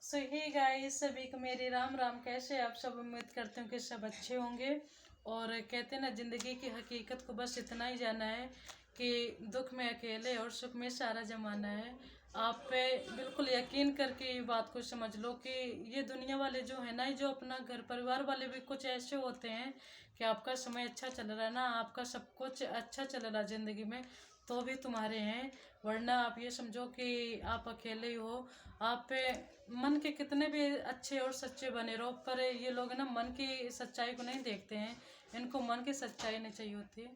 सो hey guys, सभी को मेरी राम राम। कैसे आप सब? उम्मीद करते हूँ कि सब अच्छे होंगे। और कहते हैं ना, ज़िंदगी की हकीकत को बस इतना ही जाना है कि दुख में अकेले और सुख में सारा जमाना है। आप पे बिल्कुल यकीन करके ये बात को समझ लो कि ये दुनिया वाले जो है ना, जो अपना घर परिवार वाले भी कुछ ऐसे होते हैं कि आपका समय अच्छा चल रहा है ना, आपका सब कुछ अच्छा चल रहा है ज़िंदगी में, तो भी तुम्हारे हैं। वरना आप ये समझो कि आप अकेले ही हो। आप पे मन के कितने भी अच्छे और सच्चे बने रहो, पर ये लोग ना मन की सच्चाई को नहीं देखते हैं। इनको मन की सच्चाई नहीं चाहिए होती,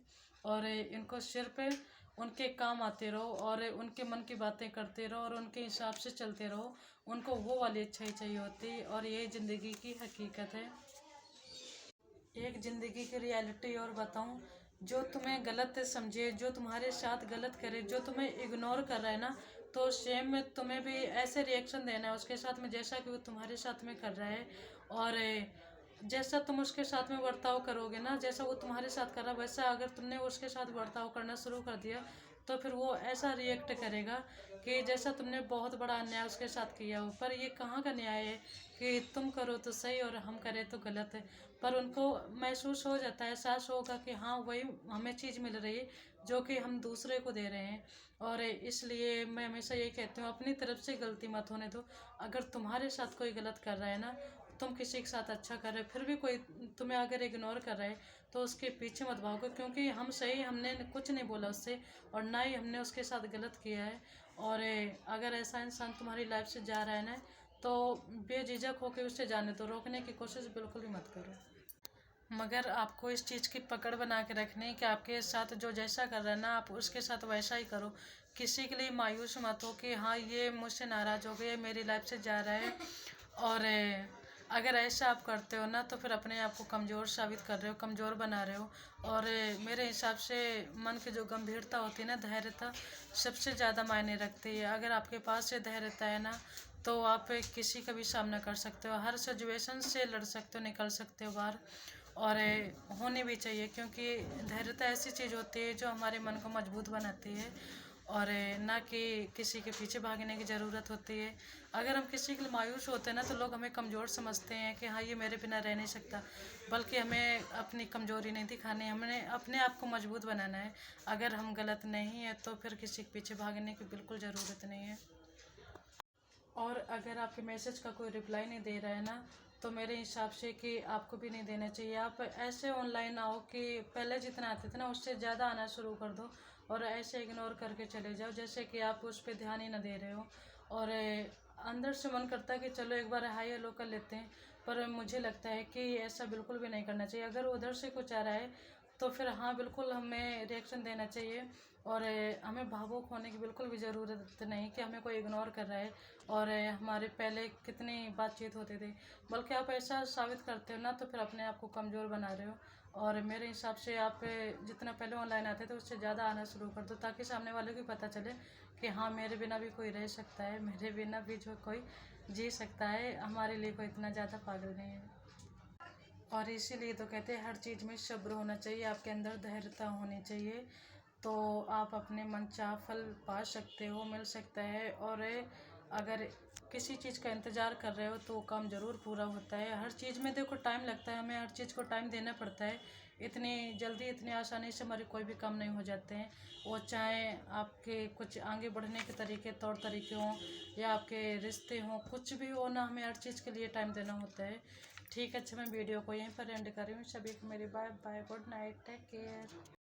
और इनको सिर्फ उनके काम आते रहो और उनके मन की बातें करते रहो और उनके हिसाब से चलते रहो। उनको वो वाली अच्छाई चाहिए होती, और ये ज़िंदगी की हकीकत है। एक ज़िंदगी की रियलिटी और बताऊं, जो तुम्हें गलत समझे, जो तुम्हारे साथ गलत करे, जो तुम्हें इग्नोर कर रहा है ना, तो सेम में तुम्हें भी ऐसे रिएक्शन देना है उसके साथ में जैसा कि वो तुम्हारे साथ में कर रहा है। और जैसा तुम उसके साथ में बर्ताव करोगे ना, जैसा वो तुम्हारे साथ कर रहा है, वैसा अगर तुमने उसके साथ बर्ताव करना शुरू कर दिया तो फिर वो ऐसा रिएक्ट करेगा कि जैसा तुमने बहुत बड़ा अन्याय उसके साथ किया हो। पर ये कहाँ का न्याय है कि तुम करो तो सही और हम करें तो गलत है। पर उनको महसूस हो जाता है, एहसास होगा कि हाँ, वही हमें चीज़ मिल रही है जो कि हम दूसरे को दे रहे हैं। और इसलिए मैं हमेशा यही कहती हूँ, अपनी तरफ से गलती मत होने दो। अगर तुम्हारे साथ कोई गलत कर रहा है ना, तुम किसी के साथ अच्छा कर रहे हो, फिर भी कोई तुम्हें अगर इग्नोर कर रहा है तो उसके पीछे मत भागो, क्योंकि हम सही, हमने कुछ नहीं बोला उससे और ना ही हमने उसके साथ गलत किया है। और अगर ऐसा इंसान तुम्हारी लाइफ से जा रहा है ना, तो बेझिझक होकर उससे जाने दो, रोकने की कोशिश बिल्कुल भी मत करो। मगर आपको इस चीज़ की पकड़ बना के रखनी है कि आपके साथ जो जैसा कर रहा है ना, आप उसके साथ वैसा ही करो। किसी के लिए मायूस मत हो कि हाँ, ये मुझसे नाराज़ हो गया, मेरी लाइफ से जा रहा है। और अगर ऐसा आप करते हो ना, तो फिर अपने आप को कमज़ोर साबित कर रहे हो, कमज़ोर बना रहे हो। और मेरे हिसाब से मन की जो गंभीरता होती है ना, धैर्यता सबसे ज़्यादा मायने रखती है। अगर आपके पास ये धैर्यता है ना, तो आप किसी का भी सामना कर सकते हो, हर सिचुएशन से लड़ सकते हो, निकल सकते हो बाहर। और होनी भी चाहिए, क्योंकि धैर्यता ऐसी चीज़ होती है जो हमारे मन को मजबूत बनाती है, और ना कि किसी के पीछे भागने की ज़रूरत होती है। अगर हम किसी के लिए मायूस होते हैं ना, तो लोग हमें कमज़ोर समझते हैं कि हाँ, ये मेरे बिना रह नहीं सकता। बल्कि हमें अपनी कमज़ोरी नहीं दिखानी, हमें अपने आप को मजबूत बनाना है। अगर हम गलत नहीं है तो फिर किसी के पीछे भागने की बिल्कुल ज़रूरत नहीं है। और अगर आपके मैसेज का कोई रिप्लाई नहीं दे रहा है ना, तो मेरे हिसाब से कि आपको भी नहीं देना चाहिए। आप ऐसे ऑनलाइन आओ कि पहले जितना आते थे ना, उससे ज़्यादा आना शुरू कर दो, और ऐसे इग्नोर करके चले जाओ जैसे कि आप उस पर ध्यान ही ना दे रहे हो। और अंदर से मन करता है कि चलो एक बार हाई हेलो कर लेते हैं, पर मुझे लगता है कि ऐसा बिल्कुल भी नहीं करना चाहिए। अगर उधर से कुछ आ रहा है तो फिर हाँ, बिल्कुल हमें रिएक्शन देना चाहिए। और हमें भावुक होने की बिल्कुल भी ज़रूरत नहीं कि हमें कोई इग्नोर कर रहा है और हमारे पहले कितनी बातचीत होती थी। बल्कि आप ऐसा साबित करते हो ना, तो फिर अपने आप को कमज़ोर बना रहे हो। और मेरे हिसाब से आप जितना पहले ऑनलाइन आते थे उससे ज़्यादा आना शुरू कर दो, ताकि सामने वाले को पता चले कि हाँ, मेरे बिना भी कोई रह सकता है, मेरे बिना भी जो कोई जी सकता है, हमारे लिए कोई इतना ज़्यादा पागल नहीं है। और इसीलिए तो कहते हैं हर चीज़ में सब्र होना चाहिए, आपके अंदर धैर्यता होनी चाहिए, तो आप अपने मनचाहा फल पा सकते हो, मिल सकता है। और अगर किसी चीज़ का इंतज़ार कर रहे हो तो वो काम ज़रूर पूरा होता है। हर चीज़ में देखो टाइम लगता है, हमें हर चीज़ को टाइम देना पड़ता है। इतनी जल्दी, इतनी आसानी से हमारे कोई भी काम नहीं हो जाते हैं। वो चाहे आपके कुछ आगे बढ़ने के तरीके, तौर तरीके हों, या आपके रिश्ते हों, कुछ भी हो ना, हमें हर चीज़ के लिए टाइम देना होता है। ठीक है, अच्छा, मैं वीडियो को यहीं पर एंड कर रही हूँ। सभी को मेरी bye bye, good night, take care.